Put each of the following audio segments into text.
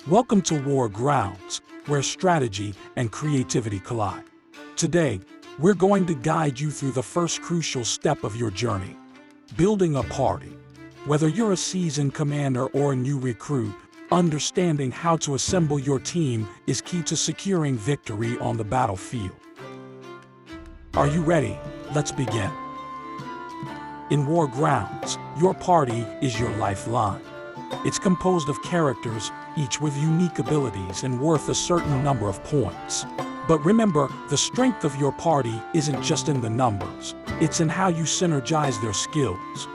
Welcome to Wargrounds, where strategy and creativity collide. Today, we're going to guide you through the first crucial step of your journey, building a party. Whether you're a seasoned commander or a new recruit, understanding how to assemble your team is key to securing victory on the battlefield. Are you ready? Let's begin. In Wargrounds, your party is your lifeline. It's composed of characters, each with unique abilities and worth a certain number of points. But remember, the strength of your party isn't just in the numbers, it's in how you synergize their skills.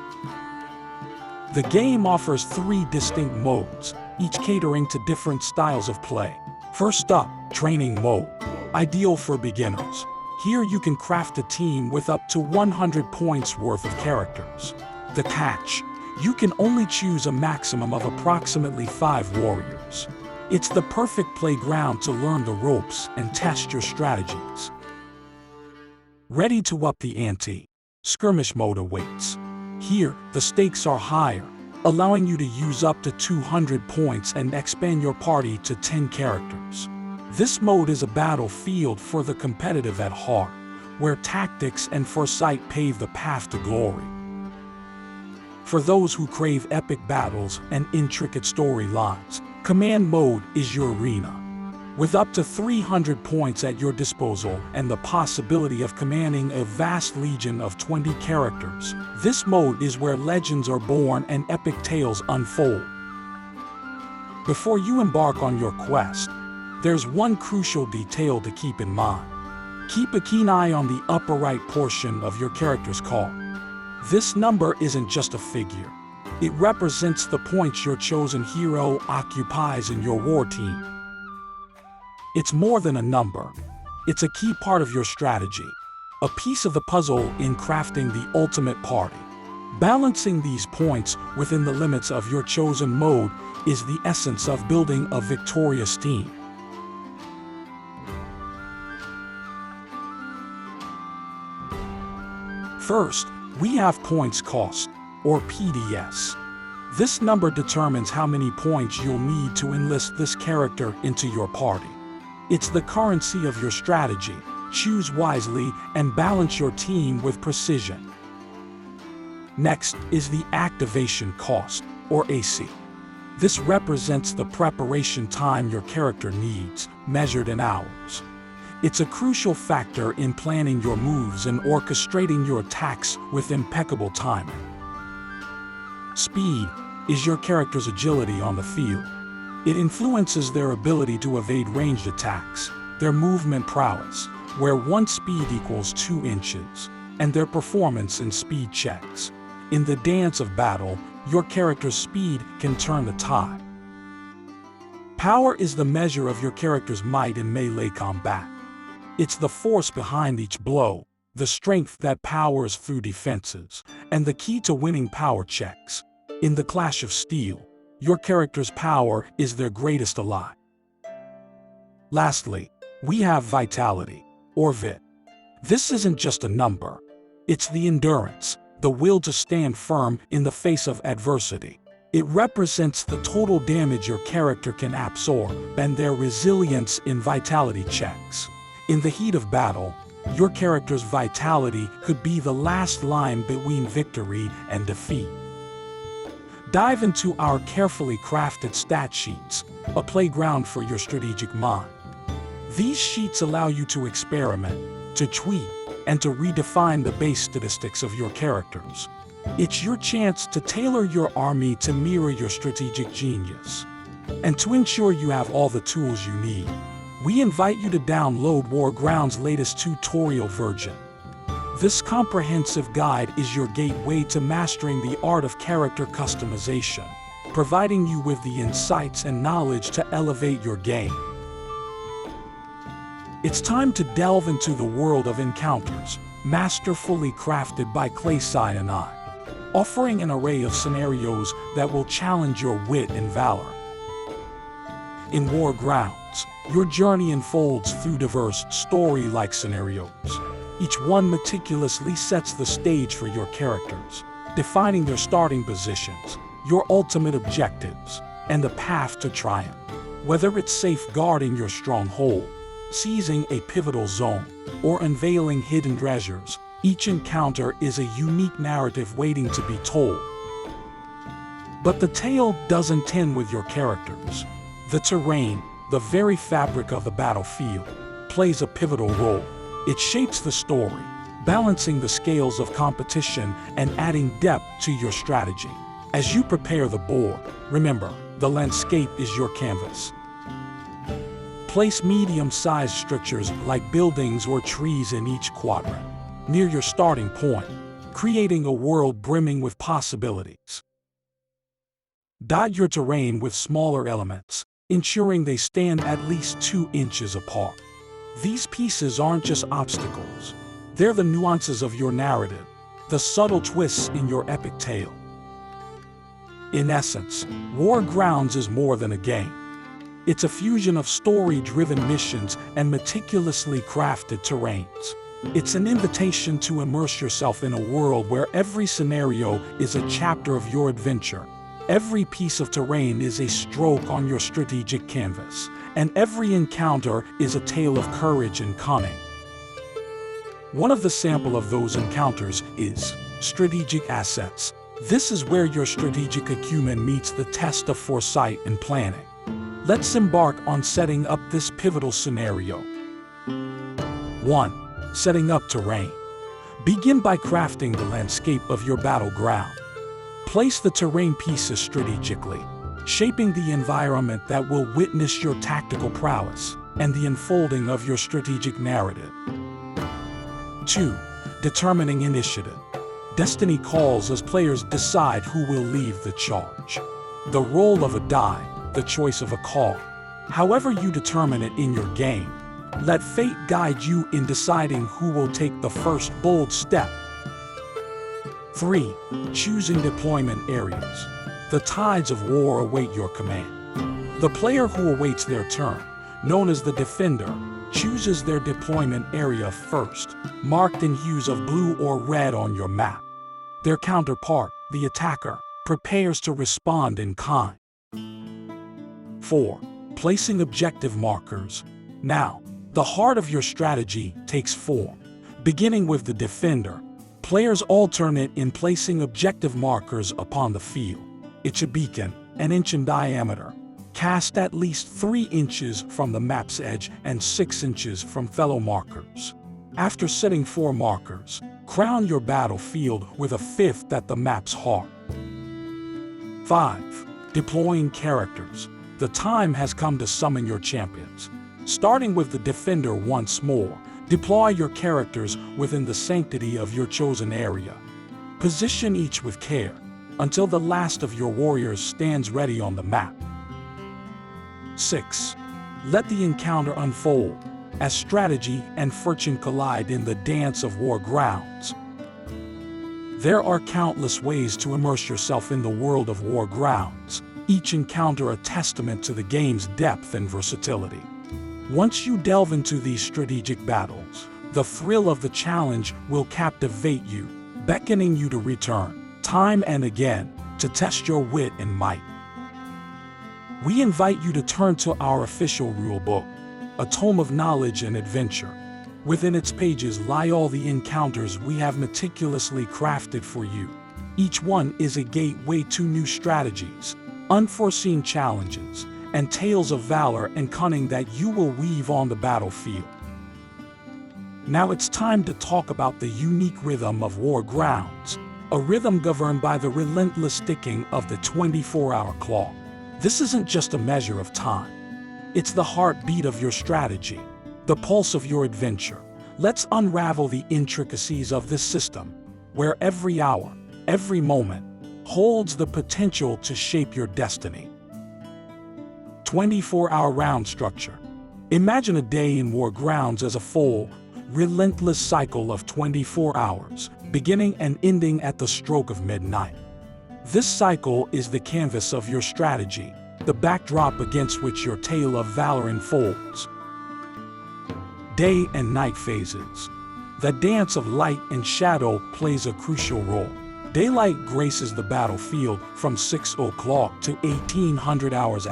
The game offers 3 distinct modes, each catering to different styles of play. First up, Training Mode, ideal for beginners. Here you can craft a team with up to 100 points worth of characters. The catch: you can only choose a maximum of approximately 5 warriors. It's the perfect playground to learn the ropes and test your strategies. Ready to up the ante? Skirmish Mode awaits. Here, the stakes are higher, allowing you to use up to 200 points and expand your party to 10 characters. This mode is a battlefield for the competitive at heart, where tactics and foresight pave the path to glory. For those who crave epic battles and intricate storylines, Command Mode is your arena. With up to 300 points at your disposal and the possibility of commanding a vast legion of 20 characters, this mode is where legends are born and epic tales unfold. Before you embark on your quest, there's one crucial detail to keep in mind. Keep a keen eye on the upper right portion of your character's card. This number isn't just a figure. It represents the points your chosen hero occupies in your war team. It's more than a number. It's a key part of your strategy, a piece of the puzzle in crafting the ultimate party. Balancing these points within the limits of your chosen mode is the essence of building a victorious team. First, we have Points Cost, or PDS. This number determines how many points you'll need to enlist this character into your party. It's the currency of your strategy. Choose wisely and balance your team with precision. Next is the Activation Cost, or AC. This represents the preparation time your character needs, measured in hours. It's a crucial factor in planning your moves and orchestrating your attacks with impeccable timing. Speed is your character's agility on the field. It influences their ability to evade ranged attacks, their movement prowess, where 1 speed equals 2 inches, and their performance in speed checks. In the dance of battle, your character's speed can turn the tide. Power is the measure of your character's might in melee combat. It's the force behind each blow, the strength that powers through defenses, and the key to winning power checks. In the Clash of Steel, your character's power is their greatest ally. Lastly, we have Vitality, or VIT. This isn't just a number. It's the endurance, the will to stand firm in the face of adversity. It represents the total damage your character can absorb and their resilience in vitality checks. In the heat of battle, your character's vitality could be the last line between victory and defeat. Dive into our carefully crafted stat sheets, a playground for your strategic mind. These sheets allow you to experiment, to tweak, and to redefine the base statistics of your characters. It's your chance to tailor your army to mirror your strategic genius. And to ensure you have all the tools you need, we invite you to download Wargrounds' latest tutorial version. This comprehensive guide is your gateway to mastering the art of character customization, providing you with the insights and knowledge to elevate your game. It's time to delve into the world of encounters, masterfully crafted by Clayside and I, offering an array of scenarios that will challenge your wit and valor. In Wargrounds, your journey unfolds through diverse story-like scenarios. Each one meticulously sets the stage for your characters, defining their starting positions, your ultimate objectives, and the path to triumph. Whether it's safeguarding your stronghold, seizing a pivotal zone, or unveiling hidden treasures, each encounter is a unique narrative waiting to be told. But the tale doesn't end with your characters. The terrain, the very fabric of the battlefield, plays a pivotal role. It shapes the story, balancing the scales of competition and adding depth to your strategy. As you prepare the board, remember, the landscape is your canvas. Place medium-sized structures like buildings or trees in each quadrant, near your starting point, creating a world brimming with possibilities. Dot your terrain with smaller elements, ensuring they stand at least 2 inches apart. These pieces aren't just obstacles. They're the nuances of your narrative, the subtle twists in your epic tale. In essence, Wargrounds is more than a game. It's a fusion of story-driven missions and meticulously crafted terrains. It's an invitation to immerse yourself in a world where every scenario is a chapter of your adventure. Every piece of terrain is a stroke on your strategic canvas, and every encounter is a tale of courage and cunning. One of the sample of those encounters is strategic assets. This is where your strategic acumen meets the test of foresight and planning. Let's embark on setting up this pivotal scenario. 1. Setting up terrain. Begin by crafting the landscape of your battleground. Place the terrain pieces strategically, shaping the environment that will witness your tactical prowess and the unfolding of your strategic narrative. 2. Determining initiative. Destiny calls as players decide who will lead the charge. The roll of a die, the choice of a call. However you determine it in your game, let fate guide you in deciding who will take the first bold step. 3. Choosing deployment areas. The tides of war await your command. The player who awaits their turn, known as the defender, chooses their deployment area first, marked in hues of blue or red on your map. Their counterpart, the attacker, prepares to respond in kind. 4. Placing objective markers. Now, the heart of your strategy takes form. Beginning with the defender, players alternate in placing objective markers upon the field. It's a beacon, an inch in diameter, cast at least 3 inches from the map's edge and 6 inches from fellow markers. After setting 4 markers, crown your battlefield with a 5th at the map's heart. 5. Deploying characters. The time has come to summon your champions. Starting with the defender once more, deploy your characters within the sanctity of your chosen area. Position each with care, until the last of your warriors stands ready on the map. 6. Let the encounter unfold, as strategy and fortune collide in the dance of Wargrounds. There are countless ways to immerse yourself in the world of Wargrounds, each encounter a testament to the game's depth and versatility. Once you delve into these strategic battles, the thrill of the challenge will captivate you, beckoning you to return, time and again, to test your wit and might. We invite you to turn to our official rulebook, a tome of knowledge and adventure. Within its pages lie all the encounters we have meticulously crafted for you. Each one is a gateway to new strategies, unforeseen challenges, and tales of valor and cunning that you will weave on the battlefield. Now it's time to talk about the unique rhythm of Wargrounds, a rhythm governed by the relentless ticking of the 24-hour clock. This isn't just a measure of time. It's the heartbeat of your strategy, the pulse of your adventure. Let's unravel the intricacies of this system, where every hour, every moment, holds the potential to shape your destiny. 24-hour round structure. Imagine a day in Wargrounds as a full, relentless cycle of 24 hours, beginning and ending at the stroke of midnight. This cycle is the canvas of your strategy, the backdrop against which your tale of valor unfolds. Day and night phases. The dance of light and shadow plays a crucial role. Daylight graces the battlefield from 6 o'clock to 1800 hours,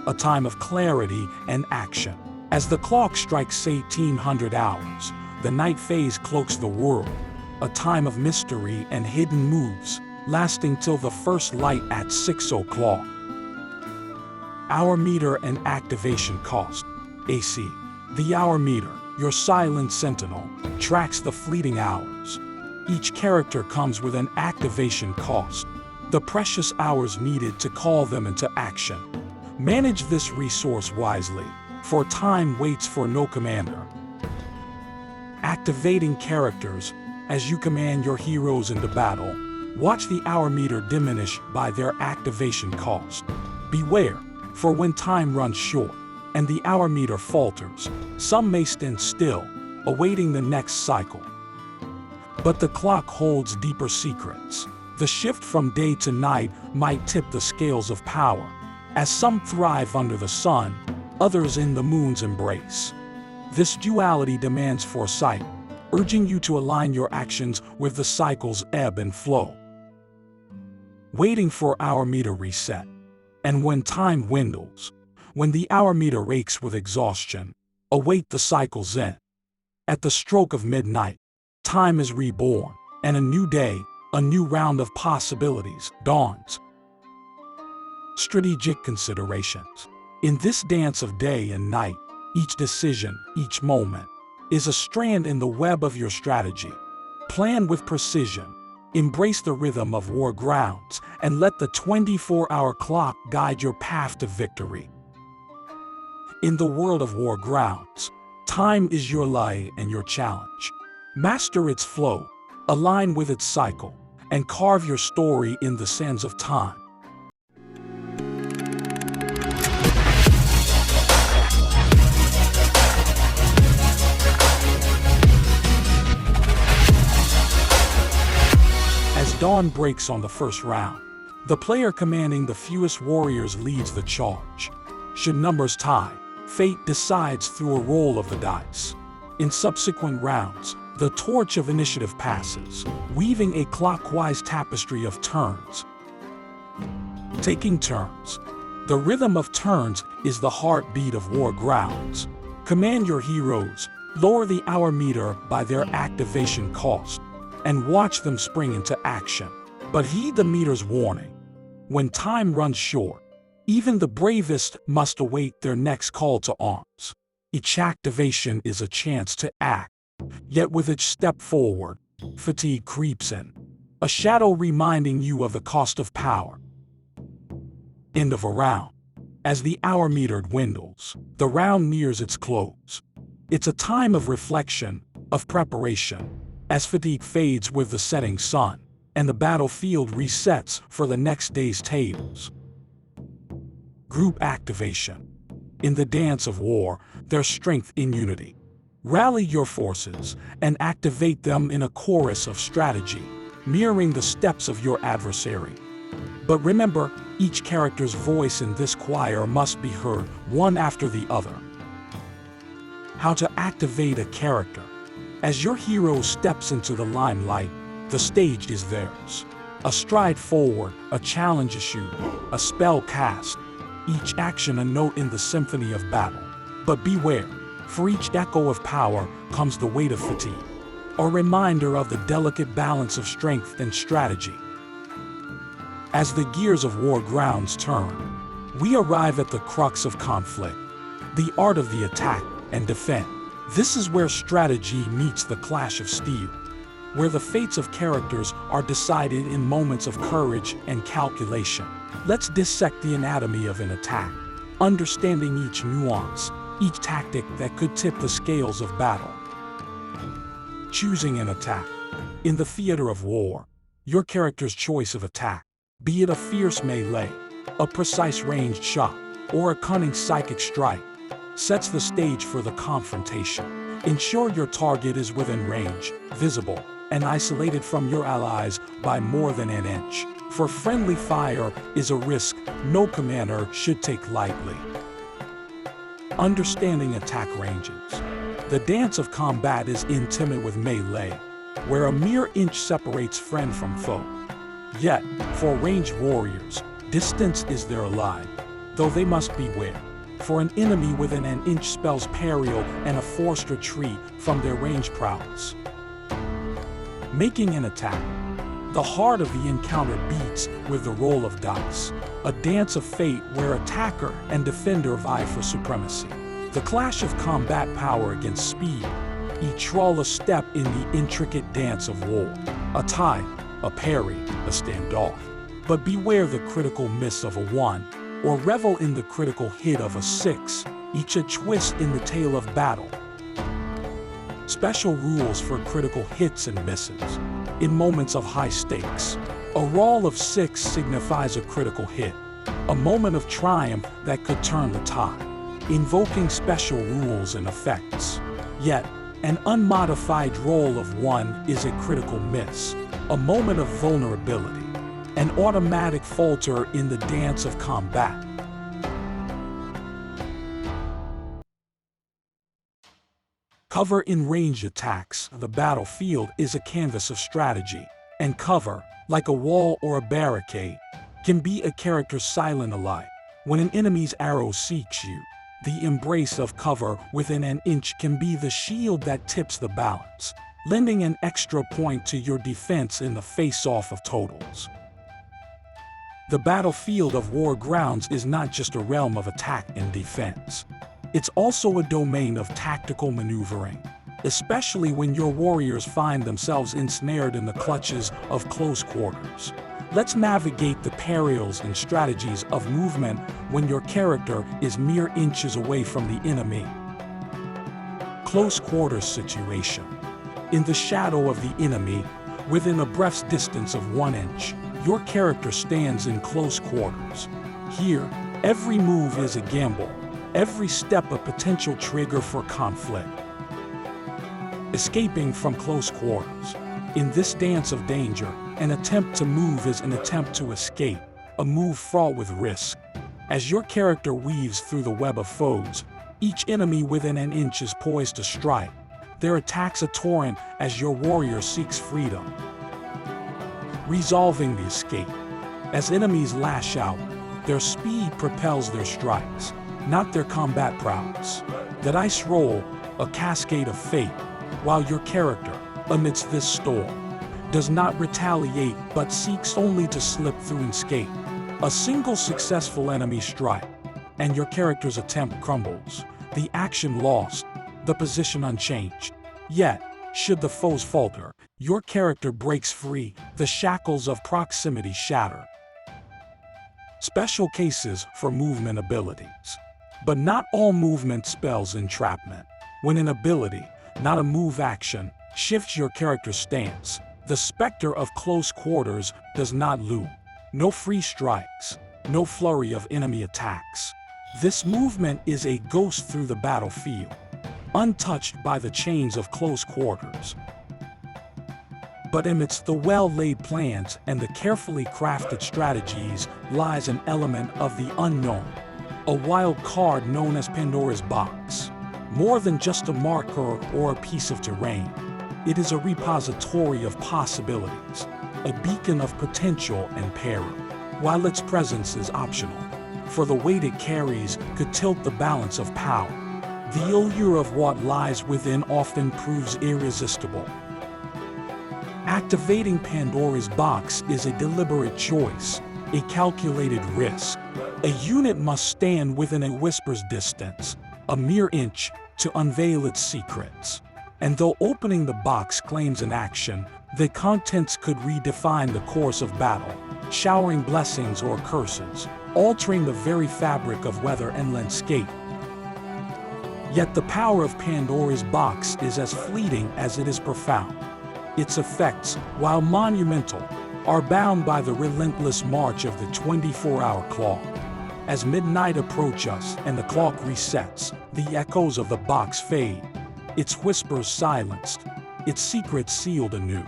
a time of clarity and action. As the clock strikes 1800 hours, the night phase cloaks the world, a time of mystery and hidden moves, lasting till the first light at 6 o'clock. Hour meter and activation cost. AC. The hour meter, your silent sentinel, tracks the fleeting hours. Each character comes with an activation cost, the precious hours needed to call them into action. Manage this resource wisely, for time waits for no commander. Activating characters. As you command your heroes into battle, watch the hour meter diminish by their activation cost. Beware, for when time runs short and the hour meter falters, some may stand still, awaiting the next cycle. But the clock holds deeper secrets. The shift from day to night might tip the scales of power, as some thrive under the sun, others in the moon's embrace. This duality demands foresight, urging you to align your actions with the cycle's ebb and flow. Waiting for hour meter reset. And when time dwindles, when the hour meter aches with exhaustion, await the cycle's end. At the stroke of midnight, time is reborn, and a new day, a new round of possibilities, dawns. Strategic considerations. In this dance of day and night, each decision, each moment, is a strand in the web of your strategy. Plan with precision, embrace the rhythm of Wargrounds, and let the 24-hour clock guide your path to victory. In the world of Wargrounds, time is your lie and your challenge. Master its flow, align with its cycle, and carve your story in the sands of time. As dawn breaks on the first round, the player commanding the fewest warriors leads the charge. Should numbers tie, fate decides through a roll of the dice. In subsequent rounds, the torch of initiative passes, weaving a clockwise tapestry of turns. Taking turns. The rhythm of turns is the heartbeat of Wargrounds. Command your heroes, lower the hour meter by their activation cost, and watch them spring into action. But heed the meter's warning. When time runs short, even the bravest must await their next call to arms. Each activation is a chance to act, yet with each step forward, fatigue creeps in, a shadow reminding you of the cost of power. End of a round. As the hour meter dwindles, the round nears its close. It's a time of reflection, of preparation, as fatigue fades with the setting sun, and the battlefield resets for the next day's tables. Group activation. In the dance of war, there's strength in unity. Rally your forces and activate them in a chorus of strategy, mirroring the steps of your adversary. But remember, each character's voice in this choir must be heard, one after the other. How to activate a character. As your hero steps into the limelight, the stage is theirs. A stride forward, a challenge issued, a spell cast, each action a note in the symphony of battle. But beware, for each echo of power comes the weight of fatigue, a reminder of the delicate balance of strength and strategy. As the gears of Wargrounds turn, we arrive at the crux of conflict, the art of the attack and defense. This is where strategy meets the clash of steel, where the fates of characters are decided in moments of courage and calculation. Let's dissect the anatomy of an attack, understanding each nuance, each tactic that could tip the scales of battle. Choosing an attack. In the theater of war, your character's choice of attack, be it a fierce melee, a precise ranged shot, or a cunning psychic strike, sets the stage for the confrontation. Ensure your target is within range, visible, and isolated from your allies by more than an inch. For friendly fire is a risk no commander should take lightly. Understanding attack ranges. The dance of combat is intimate with melee, where a mere inch separates friend from foe. Yet, for ranged warriors, distance is their ally. though they must beware. For an enemy within an inch spells peril and a forced retreat from their range prowess. Making an attack. The heart of the encounter beats with the roll of dice, a dance of fate where attacker and defender vie for supremacy. The clash of combat power against speed, each roll a step in the intricate dance of war. A tie, a parry, a standoff. But beware the critical miss of a 1, or revel in the critical hit of a 6, each a twist in the tale of battle. Special rules for critical hits and misses. In moments of high stakes, a roll of 6 signifies a critical hit, a moment of triumph that could turn the tide, invoking special rules and effects. Yet, an unmodified roll of 1 is a critical miss, a moment of vulnerability, an automatic falter in the dance of combat. Cover in range attacks. The battlefield is a canvas of strategy, and cover, like a wall or a barricade, can be a character's silent ally. When an enemy's arrow seeks you, the embrace of cover within an inch can be the shield that tips the balance, lending an extra point to your defense in the face-off of totals. The battlefield of Wargrounds is not just a realm of attack and defense. It's also a domain of tactical maneuvering, especially when your warriors find themselves ensnared in the clutches of close quarters. Let's navigate the perils and strategies of movement when your character is mere inches away from the enemy. Close quarters situation. In the shadow of the enemy, within a breath's distance of 1 inch, your character stands in close quarters. Here, every move is a gamble, every step a potential trigger for conflict. Escaping from close quarters. In this dance of danger, an attempt to move is an attempt to escape, a move fraught with risk. As your character weaves through the web of foes, each enemy within an inch is poised to strike, their attacks a torrent as your warrior seeks freedom. Resolving the escape. As enemies lash out, their speed propels their strikes, not their combat prowess. The dice roll, a cascade of fate, while your character, amidst this storm, does not retaliate but seeks only to slip through and escape. A single successful enemy strike, and your character's attempt crumbles, the action lost, the position unchanged. Yet, should the foes falter, your character breaks free, the shackles of proximity shatter. Special cases for movement abilities. But not all movement spells entrapment. When an ability, not a move action, shifts your character's stance, the specter of close quarters does not loom. No free strikes, no flurry of enemy attacks. This movement is a ghost through the battlefield, untouched by the chains of close quarters. But amidst the well-laid plans and the carefully crafted strategies lies an element of the unknown, a wild card known as Pandora's box. More than just a marker or a piece of terrain, it is a repository of possibilities, a beacon of potential and peril. While its presence is optional, for the weight it carries could tilt the balance of power, the allure of what lies within often proves irresistible. Activating Pandora's box is a deliberate choice, a calculated risk. A unit must stand within a whisper's distance, a mere inch, to unveil its secrets. And though opening the box claims an action, the contents could redefine the course of battle, showering blessings or curses, altering the very fabric of weather and landscape. Yet the power of Pandora's box is as fleeting as it is profound. Its effects, while monumental, are bound by the relentless march of the 24-hour clock. As midnight approaches us and the clock resets, the echoes of the box fade, its whispers silenced, its secrets sealed anew.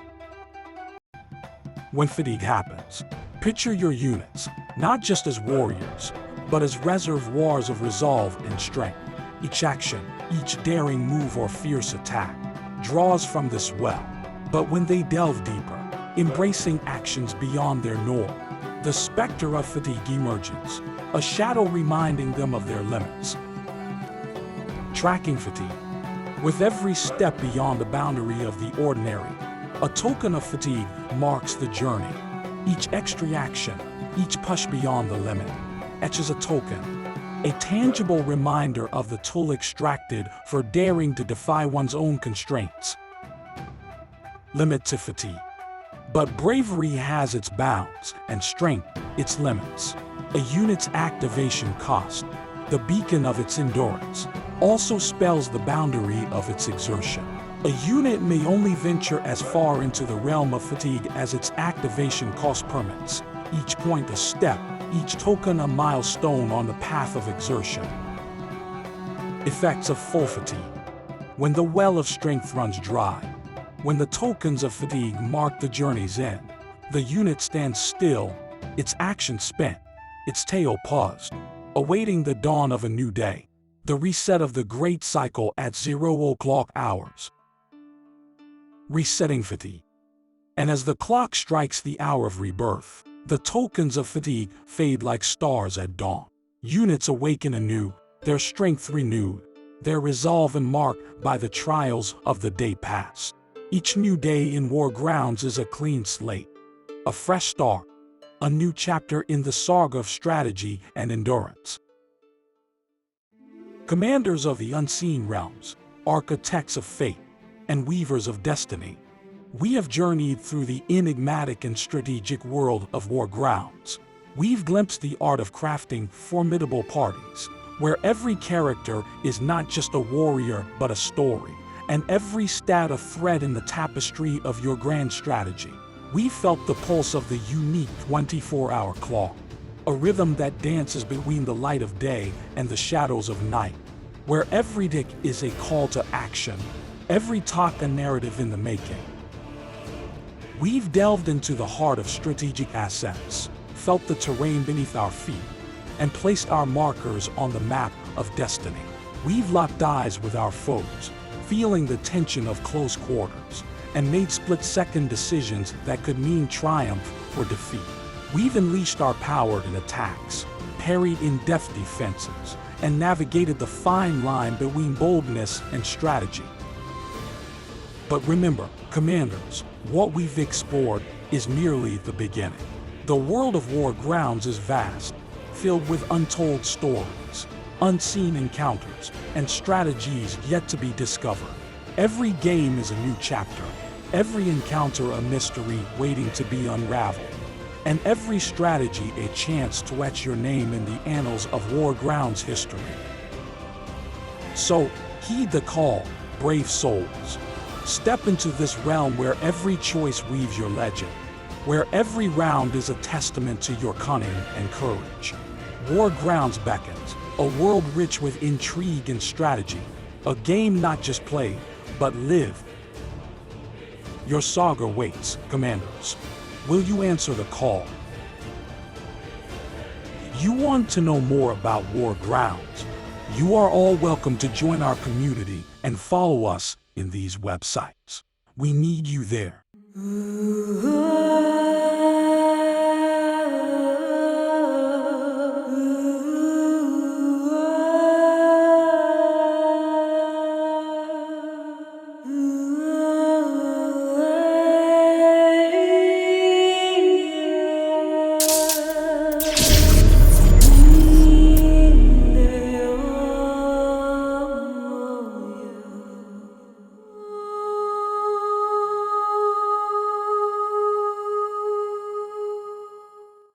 When fatigue happens, picture your units, not just as warriors, but as reservoirs of resolve and strength. Each action, each daring move or fierce attack, draws from this well. But when they delve deeper, embracing actions beyond their norm, The specter of fatigue emerges, a shadow reminding them of their limits. Tracking fatigue. With every step beyond the boundary of the ordinary, a token of fatigue marks the journey. Each extra action, each push beyond the limit, etches a token, a tangible reminder of the toll extracted for daring to defy one's own constraints. Limit to fatigue. But bravery has its bounds, and strength its limits. A unit's activation cost, the beacon of its endurance, also spells the boundary of its exertion. A unit may only venture as far into the realm of fatigue as its activation cost permits, each point a step, each token a milestone on the path of exertion. Effects of full fatigue. When the well of strength runs dry, when the tokens of fatigue mark the journey's end, the unit stands still, its action spent, its tail paused, awaiting the dawn of a new day, the reset of the great cycle at 0 o'clock hours. Resetting fatigue. And as the clock strikes the hour of rebirth, the tokens of fatigue fade like stars at dawn. Units awaken anew, their strength renewed, their resolve marked by the trials of the day past. Each new day in Wargrounds is a clean slate, a fresh start, a new chapter in the saga of strategy and endurance. Commanders of the unseen realms, architects of fate, and weavers of destiny, we have journeyed through the enigmatic and strategic world of Wargrounds. We've glimpsed the art of crafting formidable parties, where every character is not just a warrior but a story, and every stat a thread in the tapestry of your grand strategy. We felt the pulse of the unique 24-hour clock, a rhythm that dances between the light of day and the shadows of night, where every tick is a call to action, every talk a narrative in the making. We've delved into the heart of strategic assets, felt the terrain beneath our feet, and placed our markers on the map of destiny. We've locked eyes with our foes, feeling the tension of close quarters, and made split-second decisions that could mean triumph or defeat. We've unleashed our power in attacks, parried in-depth defenses, and navigated the fine line between boldness and strategy. But remember, Commanders, what we've explored is merely the beginning. The world of Wargrounds is vast, filled with untold stories, unseen encounters, and strategies yet to be discovered. Every game is a new chapter, every encounter a mystery waiting to be unraveled, and every strategy a chance to etch your name in the annals of Wargrounds history. So, heed the call, brave souls. Step into this realm where every choice weaves your legend, where every round is a testament to your cunning and courage. Wargrounds beckons, a world rich with intrigue and strategy, a game not just played, but lived. Your saga waits, Commanders. Will you answer the call? You want to know more about Wargrounds? You are all welcome to join our community and follow us in these websites. We need you there.